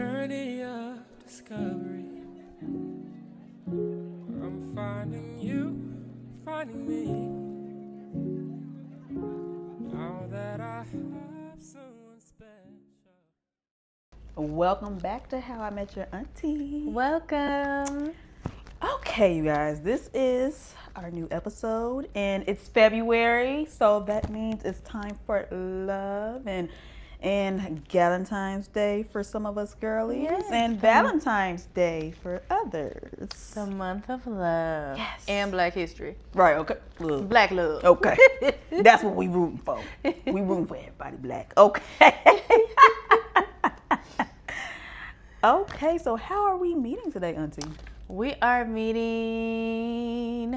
journey of discovery. I'm finding you, finding me. Now that I have someone special. Welcome back to How I Met Your Auntie. Welcome. Okay, you guys, this is our new episode, and it's February, so that means it's time for love and Galentine's Day for some of us girlies, Yes. and Valentine's Day for others. The month of love. Yes. And Black History. Right, okay. Look. Black love. Okay. That's what we rooting for. We rooting for everybody black. Okay. Okay, so how are we meeting today, Auntie? We are meeting.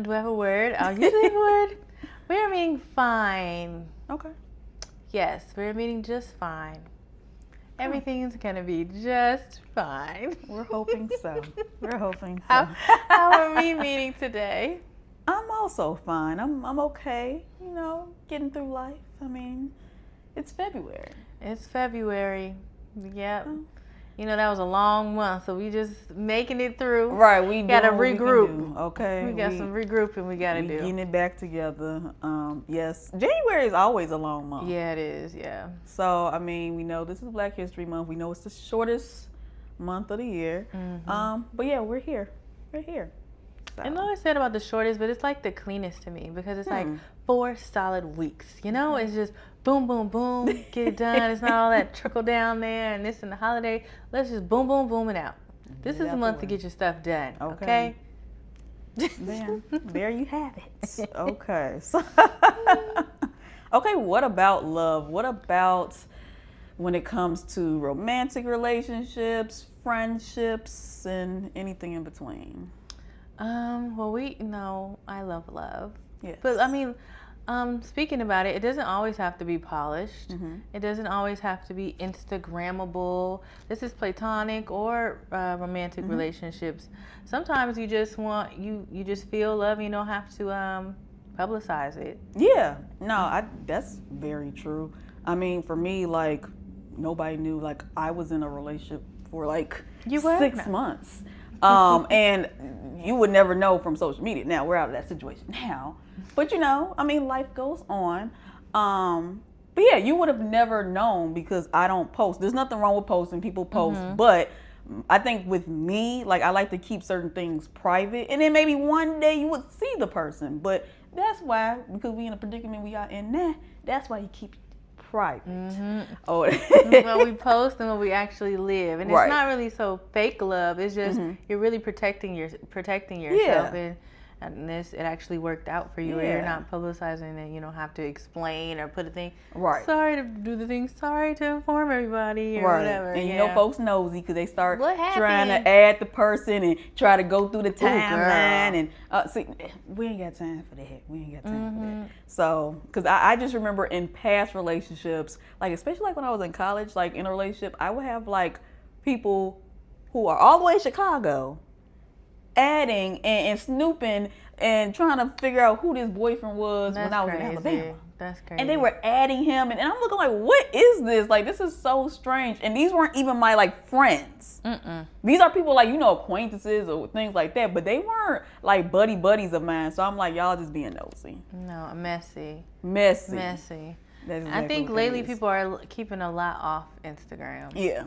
Do I have a word? I'll use a word. We are meeting fine. Okay. Yes, we're meeting just fine. Everything's gonna be just fine. We're hoping so. We're hoping so. How are we meeting today? I'm also fine. I'm okay. You know, getting through life. I mean, it's February. It's February. Yep. Oh. You know, that was a long month, so we just making it through. Right, we gotta doing what we can regroup. do, okay, We got some regrouping we gotta do. Getting it back together. Yes, January is always a long month. Yeah, it is. Yeah. So I mean, we know this is Black History Month. We know it's the shortest month of the year. Mm-hmm. But yeah, we're here. We're here. So. I know I said about the shortest, but it's like the cleanest to me because it's like 4 solid weeks. You know, it's just boom, boom, boom, get it done. It's not all that trickle down there and this and the holiday. Let's just boom, boom, boom it out. This is a month to get your stuff done. Okay. There you have it. Okay. So, okay, what about love? What about when it comes to romantic relationships, friendships, and anything in between? Well, we know I love love. Yes. But I mean, speaking about it, it doesn't always have to be polished. Mm-hmm. It doesn't always have to be Instagrammable. This is platonic or romantic relationships. Sometimes you just want, you just feel love and you don't have to publicize it. Yeah. No, that's very true. I mean, for me, like, nobody knew, like, I was in a relationship for like 6 months. And you would never know from social media. Now we're out of that situation now, but you know, I mean, life goes on. But yeah, you would have never known because I don't post. There's nothing wrong with posting. People post, but I think with me, like, I like to keep certain things private, and then maybe one day you would see the person. But that's why, because we in a predicament we are in now, that's why you keep private. Oh, Well, we post and what we actually live, and it's not really so fake love. It's just you're really protecting yourself, and this, it actually worked out for you. Where you're not publicizing it. You don't have to explain or put a thing. Right. Sorry to do the thing. Sorry to inform everybody or whatever. And you know, folks nosy because they start What trying happened? to add the person and try to go through the timeline. And see, we ain't got time for that. We ain't got time for that. So, because I just remember in past relationships, like especially like when I was in college, like in a relationship, I would have like people who are all the way in Chicago adding and snooping and trying to figure out who this boyfriend was when I was in Alabama. That's crazy. And they were adding him, and I'm looking like, what is this? Like, this is so strange. And these weren't even my, like, friends. These are people, like, you know, acquaintances or things like that, but they weren't, like, buddies of mine. So I'm like, y'all just being nosy. No, messy. Messy. That's exactly I think lately people are keeping a lot off Instagram. Yeah.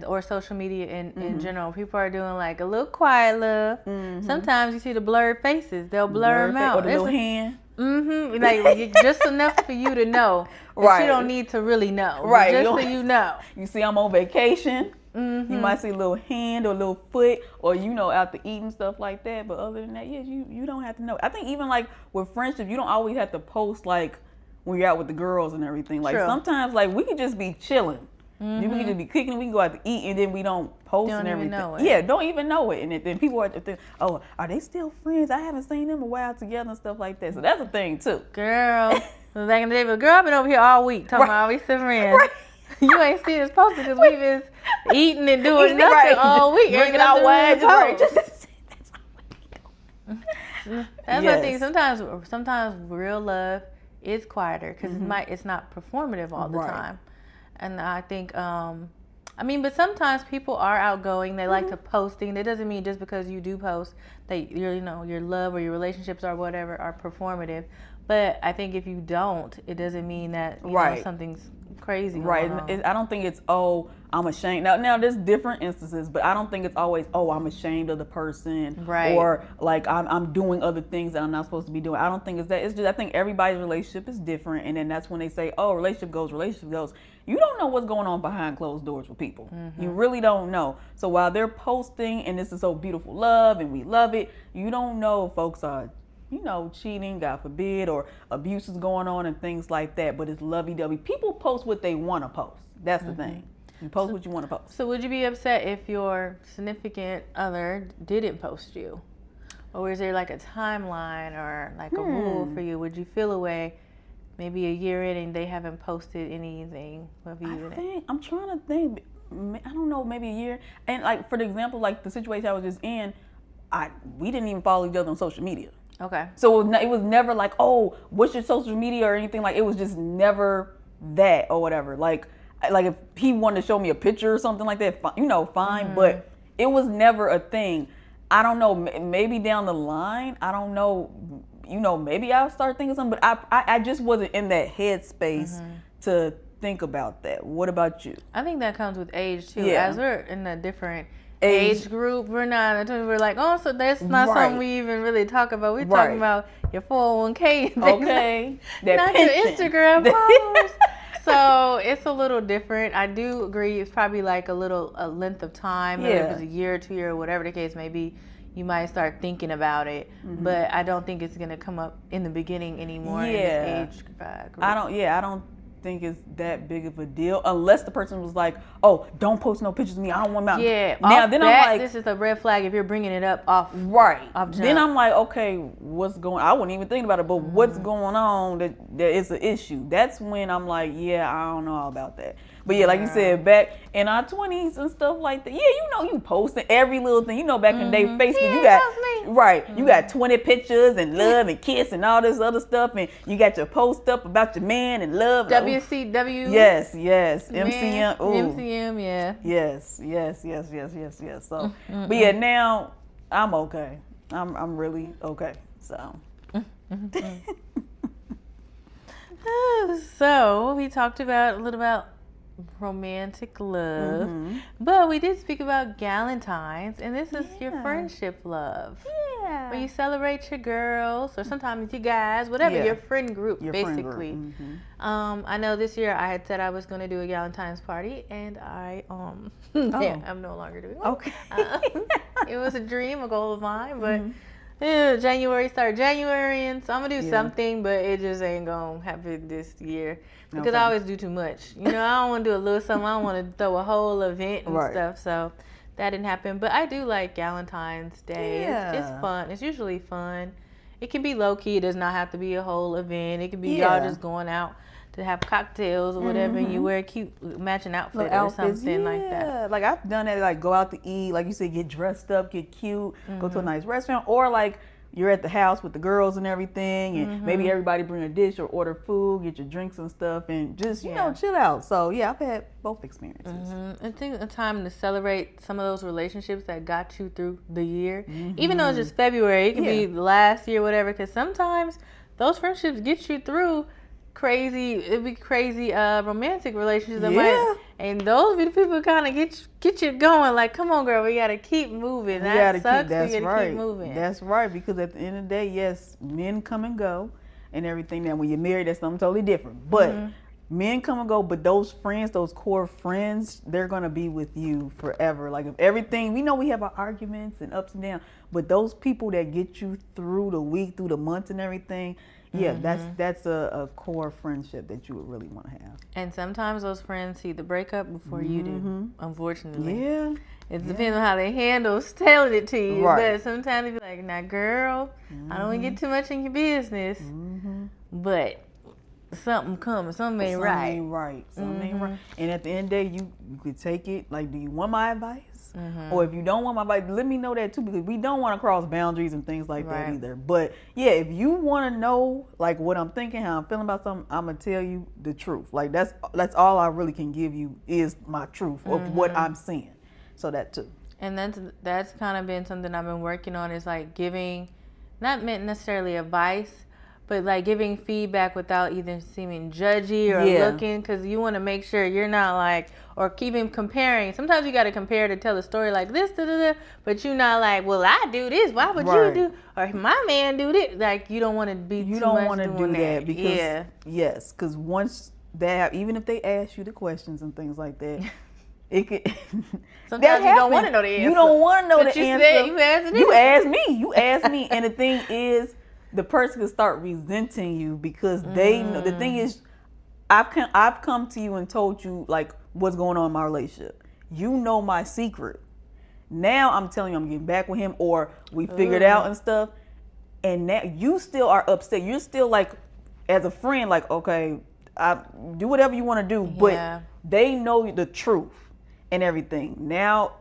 Or social media in general. People are doing like a little quiet love. Sometimes you see the blurred faces. They'll blur them out. Or the little hand. Like just enough for you to know. Right. You don't need to really know. Right. Just so you know. You see I'm on vacation. You might see a little hand or a little foot or, you know, out to eat and stuff like that. But other than that, yeah, you don't have to know. I think even like with friendship, you don't always have to post like when you're out with the girls and everything. Like sometimes like we could just be chilling. We can just be cooking, we can go out to eat, and then we don't post and everything. Don't even know it. Yeah, don't even know it. And then people are thinking, oh, are they still friends? I haven't seen them a while together and stuff like that. So that's a thing too. Girl, back in the day, but girl, I've been over here all week talking about we still friends. Right. You ain't seen us posted because we've been eating and doing nothing all week. Drinking our wine. That's what I think. Sometimes real love is quieter because it's not performative all the time. And I think I mean, but sometimes people are outgoing. They like to posting. That doesn't mean just because you do post that your love or your relationships or whatever are performative. But I think if you don't, it doesn't mean that you know, something's crazy going on. I don't think it's, oh, I'm ashamed. Now there's different instances, but I don't think it's always, oh, I'm ashamed of the person, or like I'm doing other things that I'm not supposed to be doing. I don't think it's that. It's just, I think everybody's relationship is different, and then that's when they say, oh, relationship goes. You don't know what's going on behind closed doors with people. You really don't know. So while they're posting and this is so beautiful love and we love it, you don't know if folks are, cheating, God forbid, or abuse is going on and things like that. But it's lovey-dovey. People post what they want to post. That's the thing. You post what you want to post. So would you be upset if your significant other didn't post you? Or is there like a timeline or like a rule for you? Would you feel a way maybe a year in and they haven't posted anything of you? I'm trying to think. I don't know, maybe a year. And like, for the example, like the situation I was just in, we didn't even follow each other on social media. Okay. So it was never like, oh, what's your social media or anything. Like, it was just never that or whatever. Like if he wanted to show me a picture or something like that, fine. But it was never a thing. I don't know. Maybe down the line, I don't know. Maybe I'll start thinking something. But I just wasn't in that headspace to think about that. What about you? I think that comes with age too. Yeah. As we're in a different age group, we're like, oh, so that's not something we even really talk about. We're talking about your 401k and things. Okay. Not your Instagram followers. So it's a little different. I do agree. It's probably like a length of time. If it's a year or 2 years, whatever the case may be, you might start thinking about it. But I don't think it's going to come up in the beginning anymore in this age group. I don't think it's that big of a deal unless the person was like, oh, don't post no pictures of me, I don't want them out. Now then I'm like, this is a red flag if you're bringing it up off then I'm like, okay, what's going on? I wouldn't even think about it, but what's going on that is an issue? That's when I'm like, I don't know all about that. But like you said, back in our 20s and stuff like that, you posting every little thing. Back in the day, Facebook, you got 20 pictures and love and kiss and all this other stuff, and you got your post up about your man and love. WCW. Yes. MCM. Ooh. MCM, yeah. Yes. So, but now I'm okay. I'm really okay. So. So we talked a little about romantic love, but we did speak about Galentine's, and this is your friendship love. Where you celebrate your girls, or sometimes you guys, whatever, your friend group, basically. I know this year I had said I was going to do a Galentine's party, and I'm no longer doing one. Okay. It was a dream, a goal of mine, but January, and so I'm gonna do something, but it just ain't gonna happen this year because I always do too much. I don't want to do a little something. I don't want to throw a whole event and stuff. So that didn't happen. But I do like Galentine's Day. It's fun. It's usually fun. It can be low key. It does not have to be a whole event. It can be y'all just going out to have cocktails or whatever, and you wear a cute matching outfit or something like that. Like I've done that, like go out to eat, like you said, get dressed up, get cute, go to a nice restaurant, or like you're at the house with the girls and everything, and maybe everybody bring a dish or order food, get your drinks and stuff, and just chill out. So I've had both experiences. I think a time to celebrate some of those relationships that got you through the year, even though it's just February, it can be the last year, whatever. Because sometimes those friendships get you through crazy romantic relationships, and those be the people kind of get you going. Like, come on, girl, we gotta keep moving. Keep moving. That's right, because at the end of the day, yes, men come and go and everything. Now, when you're married, that's something totally different. But men come and go, but those friends, those core friends, they're gonna be with you forever. Like, if everything, we know we have our arguments and ups and downs, but those people that get you through the week, through the months and everything. That's a core friendship that you would really want to have. And sometimes those friends see the breakup before you do, unfortunately. Yeah. It depends on how they handle telling it to you. But sometimes they be like, nah, girl, I don't want to get too much in your business. But something coming, something ain't right. Something ain't right. And at the end of the day, you could take it like, do you want my advice? Or if you don't want my advice, let me know that too, because we don't want to cross boundaries and things like that either. But yeah, if you want to know like what I'm thinking, how I'm feeling about something, I'm gonna tell you the truth. Like that's all I really can give you is my truth of what I'm seeing. So that too. And that's kind of been something I've been working on, is like giving, not meant necessarily advice, but like giving feedback without either seeming judgy or looking, because you want to make sure you're not like, or keeping comparing. Sometimes you got to compare to tell a story like this, but you're not like, well, I do this, why would you do, or my man do this? Like, you don't want to be you too don't much want to do that because yes, because once that, even if they ask you the questions and things like that. It could, sometimes you don't want to know the answer. You don't want to know but the you answer. Said you asked You asked me. And the thing is, the person can start resenting you because they know. The thing is, I've come to you and told you like what's going on in my relationship. You know my secret. Now I'm telling you I'm getting back with him, or we figured out and stuff. And now you still are upset. You're still like, as a friend, like, okay, I do whatever you want to do, but they know the truth and everything. Now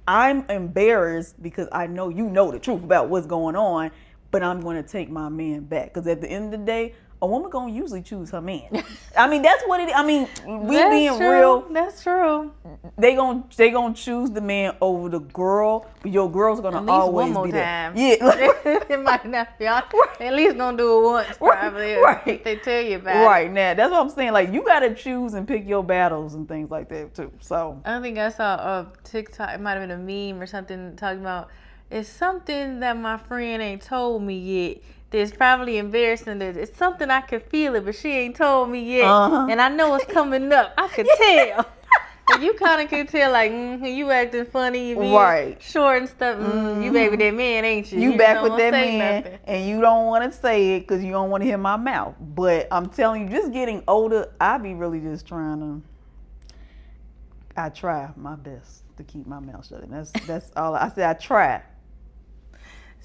I'm embarrassed because I know you know the truth about what's going on, but I'm going to take my man back, because at the end of the day, a woman gonna usually choose her man. I mean, that's what it is. I mean, that's being true. real. That's true. They gonna choose the man over the girl, but your girl's gonna at least always one more be time. there. Yeah, it might not be. At least gonna do it once, probably. If they tell you about it. Right now, that's what I'm saying. Like, you gotta choose and pick your battles and things like that too. So I think I saw a TikTok. It might have been a meme or something talking about, it's something that my friend ain't told me yet. It's probably embarrassing. It's something I can feel it, but she ain't told me yet. And I know it's coming up. I could tell. And you kind of could tell, like, you acting funny, you being short and stuff. You baby that man, ain't you? You back with that man, nothing. And you don't want to say it because you don't want to hear my mouth. But I'm telling you, just getting older, I be really just trying to. I try my best to keep my mouth shut. And that's all I said. I try.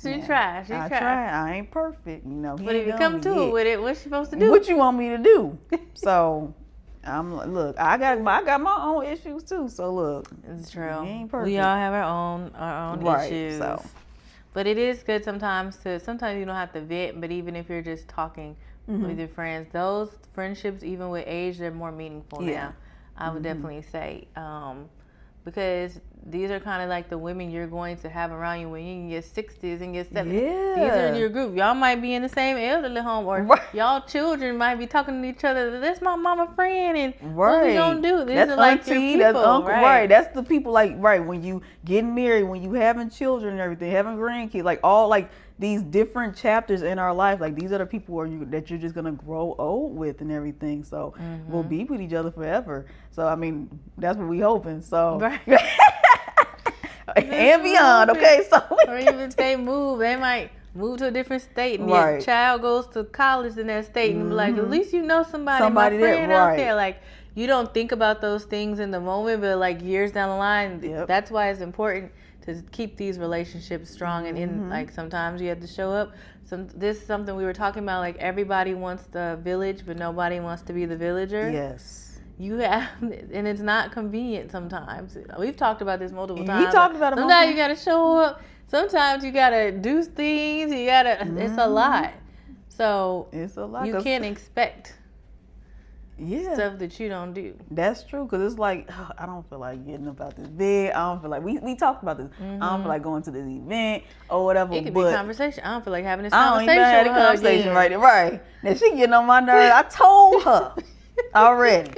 She try. I try. I ain't perfect, you know. But if you come to it with it, what's she supposed to do? What you want me to do? So, look. I got my own issues too. So look, it's true. Ain't perfect. We all have our own issues. So, but it is good sometimes you don't have to vent. But even if you're just talking with your friends, those friendships, even with age, they're more meaningful now. I would definitely say. Because these are kind of like the women you're going to have around you when you're in your 60s and your 70s. Yeah. These are in your group. Y'all might be in the same elderly home, or y'all children might be talking to each other. That's my mama friend, and what we gonna do? These that's are like auntie, your people, that's uncle, right? That's the people, like, when you getting married, when you having children and everything, having grandkids, like all like these different chapters in our life. Like, these are the people that you're just gonna grow old with and everything. So we'll be with each other forever. So I mean, that's what we hoping. So and beyond. Okay, so or even if they move, they might move to a different state, and your child goes to college in that state, and be like, at least you know somebody my friend out there. Like, you don't think about those things in the moment, but like years down the line, that's why it's important to keep these relationships strong. And in like, sometimes you have to show up. This is something we were talking about. Like, everybody wants the village, but nobody wants to be the villager. Yes. You have, and it's not convenient sometimes. We've talked about this multiple times. We talked about it. Sometimes you gotta show up. Sometimes you gotta do things. You gotta. It's a lot. So it's a lot. You can't expect stuff that you don't do. That's true, because it's like, I don't feel like getting up out this bed. I don't feel like we talked about this. I don't feel like going to this event or whatever. It could be a conversation. I don't feel like having this conversation. I don't even have the conversation right. Now she getting on my nerves. I told her already.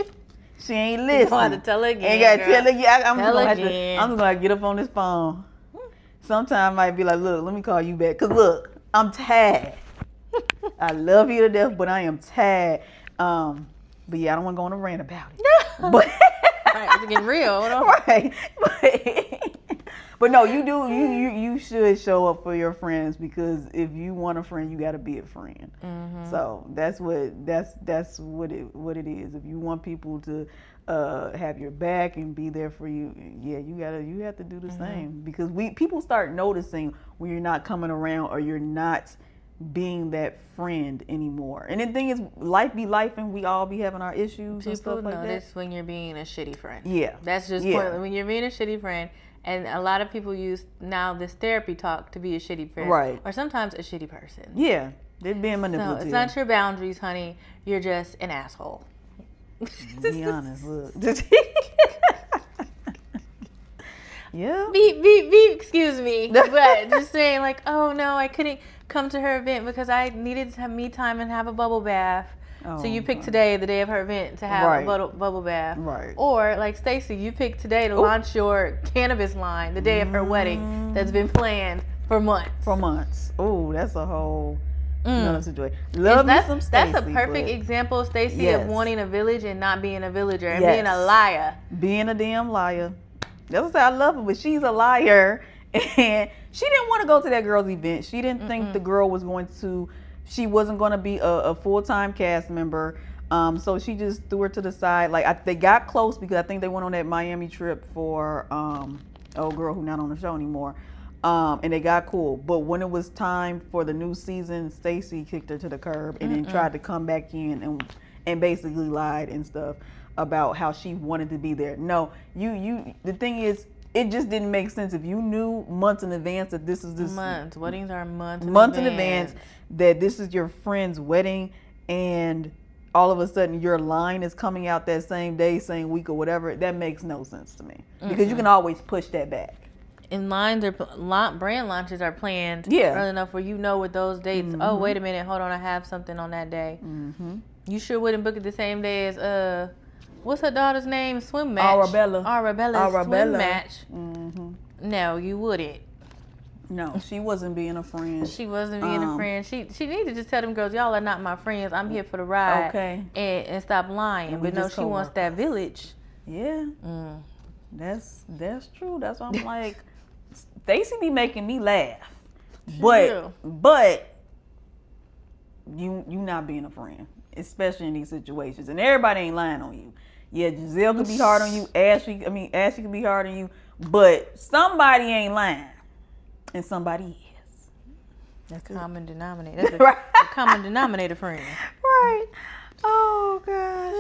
She ain't listening. You have to tell her again. Ain't got to tell her again. I'm just gonna get up on this phone. Sometimes I might be like, look, let me call you back. Cause look, I'm tired. I love you to death, but I am tired. But yeah, I don't want to go on a rant about it. But it's getting real. Right. But no, you should show up for your friends, because if you want a friend, you got to be a friend. So that's what it is. If you want people to have your back and be there for you, you have to do the same, because people start noticing when you're not coming around, or you're not being that friend anymore. And the thing is, life be life, and we all be having our issues and stuff like that. People notice when you're being a shitty friend. Yeah. That's just pointless. When you're being a shitty friend, and a lot of people use now this therapy talk to be a shitty friend. Right. Or sometimes a shitty person. Yeah. They're being manipulative. So it's not your boundaries, honey. You're just an asshole. Be honest, look. Yeah. Beep, excuse me. But just saying like, oh no, I couldn't come to her event because I needed to have me time and have a bubble bath. So you picked today, the day of her event, to have a bubble bath. Right. Or like Stacey, you picked today to launch your cannabis line, the day of her wedding that's been planned for months. Oh, that's a whole another situation. Love me some Stacey. That's a perfect example, Stacey, of wanting a village and not being a villager and being a liar. Being a damn liar. That's what I love her, but she's a liar. And she didn't want to go to that girl's event. She didn't think the girl was she wasn't going to be a full-time cast member. So she just threw her to the side. Like they got close because I think they went on that Miami trip for old girl who's not on the show anymore. And they got cool. But when it was time for the new season, Stacey kicked her to the curb and then tried to come back in and basically lied and stuff about how she wanted to be there. No, the thing is, it just didn't make sense. If you knew months in advance that this is this months, weddings are months in advance, that this is your friend's wedding, and all of a sudden your line is coming out that same day, same week or whatever, that makes no sense to me. Because you can always push that back. And brand launches are planned early enough where you know with those dates, oh, wait a minute, hold on, I have something on that day. You sure wouldn't book it the same day as, what's her daughter's name? Swim match. Arabella's swim match. No, you wouldn't. No, she wasn't being a friend. She wasn't being a friend. She needed to just tell them girls, y'all are not my friends. I'm here for the ride. Okay. And stop lying. But no, she wants that village. Yeah. That's true. That's why I'm like, Stacey be making me laugh. But you not being a friend, especially in these situations. And everybody ain't lying on you. Yeah, Giselle could be hard on you. Ashley could be hard on you. But somebody ain't lying. And somebody is. That's a common denominator. That's a common denominator friend. Right. Oh, gosh.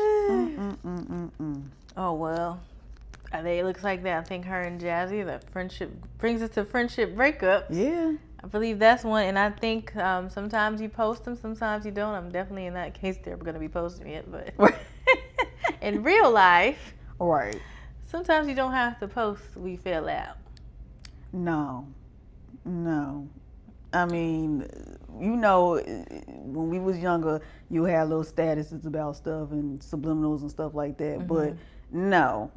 Oh, well. It looks like that. I think her and Jazzy, that friendship brings us to friendship breakups. Yeah. I believe that's one. And I think sometimes you post them, sometimes you don't. I'm definitely in that case they're going to be posting it. But in real life, right, sometimes you don't have to post we fell out. No. I mean, when we was younger, you had little statuses about stuff and subliminals and stuff like that. But no,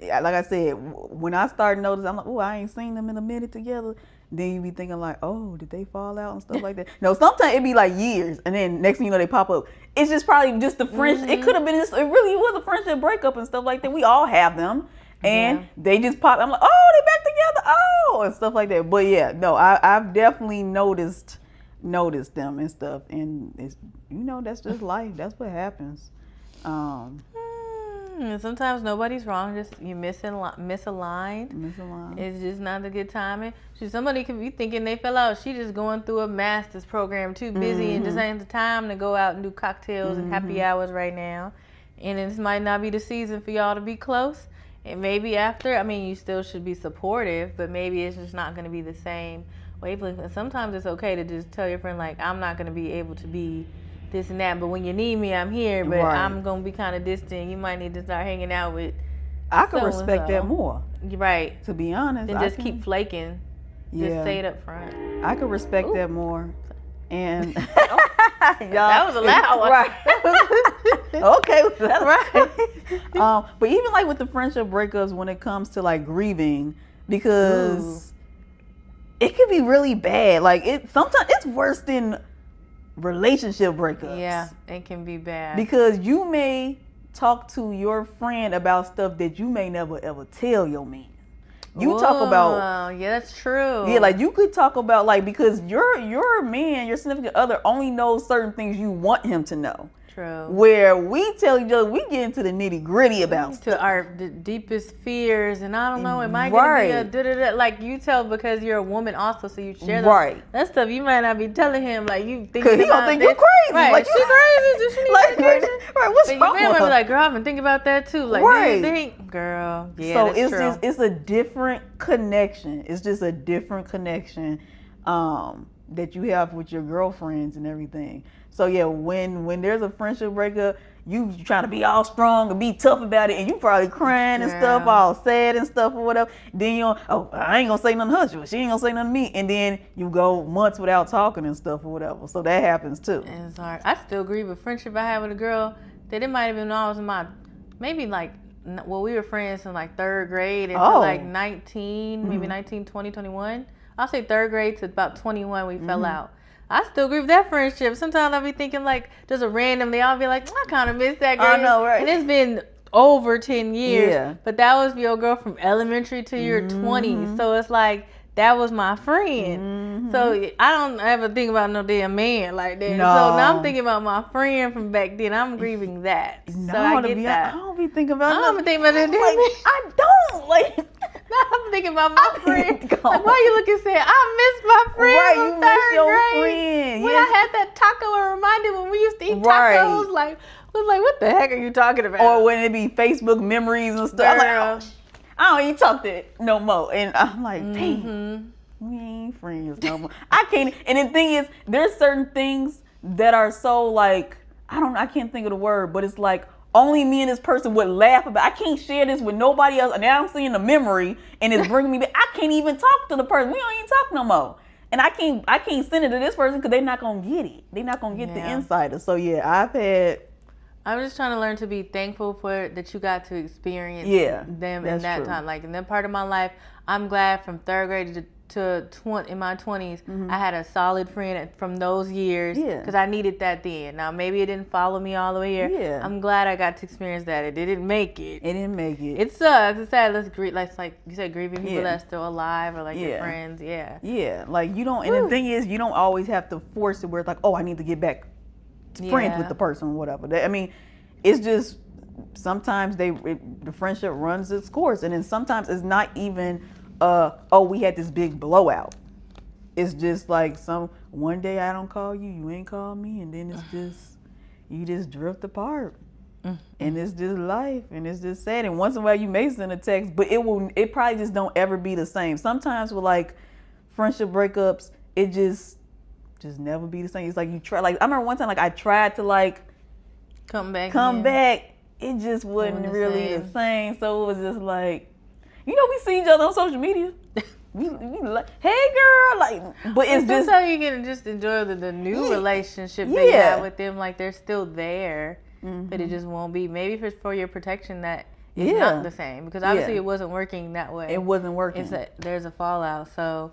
like I said, when I started noticing, I'm like, oh, I ain't seen them in a minute together. Then you be thinking like, oh, did they fall out and stuff like that? No, sometimes it be like years, and then next thing you know, they pop up. It's just probably just the friendship. It could have been it really was a friendship breakup and stuff like that. We all have them. And they just pop. I'm like, oh, they back together. Oh, and stuff like that. But yeah, no, I've definitely noticed them and stuff. And it's, that's just life. That's what happens. Sometimes nobody's wrong. Just you misaligned. It's just not the good timing. Somebody could be thinking they fell out. She just going through a master's program, too busy, and just ain't the time to go out and do cocktails and happy hours right now. And this might not be the season for y'all to be close. And maybe after, you still should be supportive, but maybe it's just not going to be the same wavelength. And sometimes it's okay to just tell your friend, like, I'm not going to be able to be this and that, but when you need me, I'm here, but I'm going to be kind of distant. You might need to start hanging out with I could respect that more. Right. To be honest. Than just keep flaking. Just say it up front. I could respect that more. And that was a loud one. Right. Okay, that's right. But even like with the friendship breakups, when it comes to like grieving, because it can be really bad. Like sometimes it's worse than relationship breakups. Yeah, it can be bad. Because you may talk to your friend about stuff that you may never ever tell your man. You talk about, yeah, that's true. Yeah, like you could talk about like, because your man, your significant other only knows certain things you want him to know. True. Where we tell each other, we get into the nitty gritty about stuff. To our deepest fears, and I don't know, it might Right. be a da-da-da, like you tell because you're a woman also, so you share that stuff. You might not be telling him, like you think because he gonna think you crazy. Right, Like she crazy. Does she need like, medication? right, what's But wrong your man with might her? be like, girl, I've been thinking about that too. Like, Right. do you think, girl? Yeah, so that's it's true. just it's a different connection. It's just a different connection that you have with your girlfriends and everything. So yeah, when there's a friendship breakup, you trying to be all strong and be tough about it, and you probably crying and stuff, all sad and stuff or whatever. Then you I ain't gonna say nothing to her, she ain't gonna say nothing to me, and then you go months without talking and stuff or whatever. So that happens too. It's hard. I still grieve a friendship I had with a girl that it might have been when I was in my maybe like. Well, we were friends in like third grade until like 19, maybe 19, 20, 21. I'll say third grade to about 21 we fell out. I still grieve that friendship. Sometimes I'll be thinking like just a randomly, I'll be like, I kind of miss that girl. I know, right? And it's been over 10 years. Yeah. But that was your girl from elementary to your 20s. So it's like, that was my friend. So I don't ever think about no damn man like that. No. So now I'm thinking about my friend from back then. I'm grieving that. No, so I get that. I don't be thinking about I don't nothing. think about it. I don't like. I'm thinking about my friend. Like, why you looking sad? I miss my friend Right, from you miss third your grade. friend. When Yes. I had that taco, it reminded when we used to eat Right. tacos. Like, was like, what the heck are you talking about? Or when it be Facebook memories and stuff. I'm like, Girl. I don't even talk to it no more. And I'm like, dang, we ain't friends no more. I can't. And the thing is, there's certain things that are so like, I can't think of the word, but it's like only me and this person would laugh about. I can't share this with nobody else. And now I'm seeing the memory and it's bringing me back. I can't even talk to the person. We don't even talk no more. And I can't send it to this person because they're not going to get it. They're not going to get the insider. So yeah, I'm just trying to learn to be thankful for that you got to experience them in that time. Like in that part of my life, I'm glad from third grade to in my 20s, I had a solid friend from those years because I needed that then. Now maybe it didn't follow me all the way here. Yeah. I'm glad I got to experience that. It didn't make it. It didn't make it. It sucks. It's sad. Let's grieve. Like you said, grieving people that's still alive or like your friends. Yeah. Yeah. Like you don't. And the thing is, you don't always have to force it where it's like, oh, I need to get back friends with the person or whatever. I mean, it's just sometimes the friendship runs its course, and then sometimes it's not even we had this big blowout. It's just like one day I don't call you, you ain't call me, and then it's just you just drift apart. And it's just life, and it's just sad. And once in a while you may send a text, but it probably just don't ever be the same. Sometimes with like friendship breakups, it just never be the same. It's like you try. Like I remember one time, like I tried to like come back. It just wasn't really the same. So it was just like, we see each other on social media. we like, hey girl, like, but it's just sometimes you can just enjoy the new relationship that you have with them. Like they're still there, but it just won't be. Maybe if it's for your protection that it's not the same, because obviously it wasn't working that way. It wasn't working. There's a fallout. So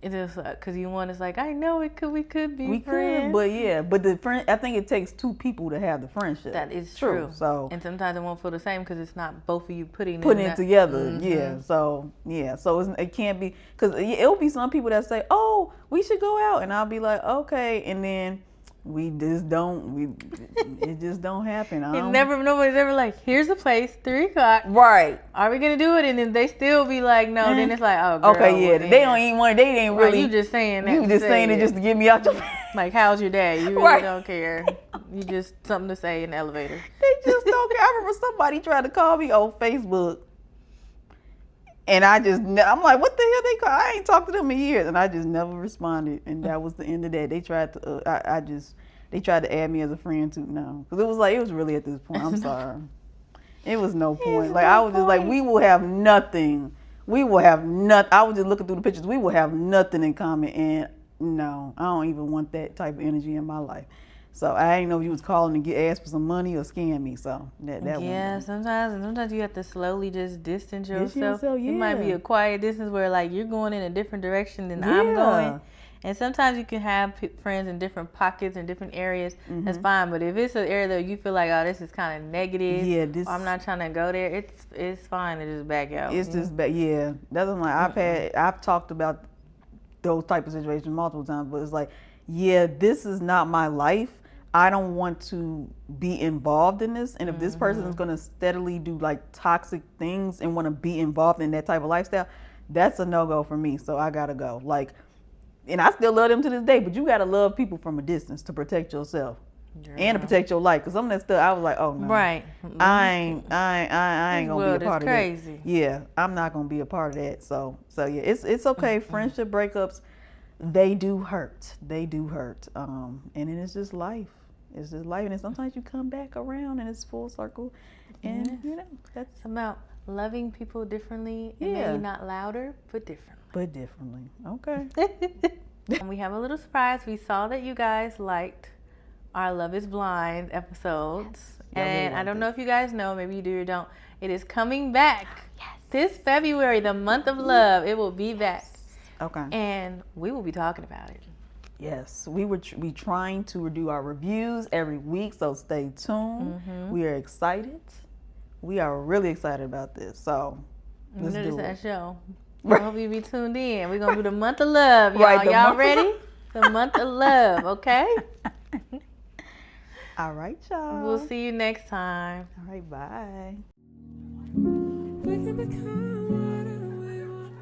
it just because it's like I know we could be friends. But the friend, I think it takes two people to have the friendship. That is true. So and sometimes it won't feel the same because it's not both of you putting it together. So it can't be, because it'll be some people that say, oh, we should go out, and I'll be like, okay, and then it just don't happen. Nobody's ever like, here's the place, 3:00. Right. Are we gonna do it? And then they still be like, no. Then it's like, oh, girl, okay, they don't even want. They ain't really. You just saying that. You just saying it just to get me out your. Like, how's your day? You really don't care. You just something to say in the elevator. They just don't care. I remember somebody tried to call me on Facebook, and I'm like, what the hell they call? I ain't talked to them in years, and I just never responded, and that was the end of that. They tried to, they tried to add me as a friend too. No, because it was really at this point. I'm sorry, it was no point. Like I was just like, we will have nothing. I was just looking through the pictures. We will have nothing in common, and no, I don't even want that type of energy in my life. So I didn't know if you was calling to ask for some money or scam me. So that sometimes you have to slowly just distance yourself. It might be a quiet distance where like you're going in a different direction than I'm going. And sometimes you can have friends in different pockets and different areas. That's fine. But if it's an area that you feel like, oh, this is kind of negative, or I'm not trying to go there, it's fine to just back out. It's just back. Yeah, that's what I've talked about those type of situations multiple times. But it's like, this is not my life. I don't want to be involved in this. And if this person is going to steadily do like toxic things and want to be involved in that type of lifestyle, that's a no-go for me. So I got to go. Like, and I still love them to this day, but you got to love people from a distance to protect yourself. And to protect your life. Because some of that stuff, I was like, oh no. Right. I ain't going to be a part of crazy. that. Yeah, I'm not going to be a part of that. So yeah, it's okay. Friendship breakups, they do hurt. They do hurt. And then it's just life. It's just life. And then sometimes you come back around and it's full circle. And, you know, that's about loving people differently. And maybe not louder, but differently. But differently. Okay. We have a little surprise. We saw that you guys liked our Love is Blind episodes. Yes. And I don't know if you guys know, maybe you do or don't. It is coming back. Yes. This February, the month of love, it will be back. Okay. And we will be talking about it. Yes, we trying to do our reviews every week, so stay tuned. We are excited. We are really excited about this. So let's do it. That show. I hope you be tuned in. We're gonna do the month of love, y'all. Right, y'all ready? The month of love, okay? All right, y'all. We'll see you next time. All right, bye. We can become whatever we want.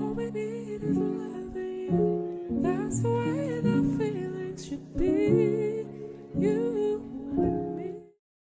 All we need is loving you. That's the way the feelings should be. You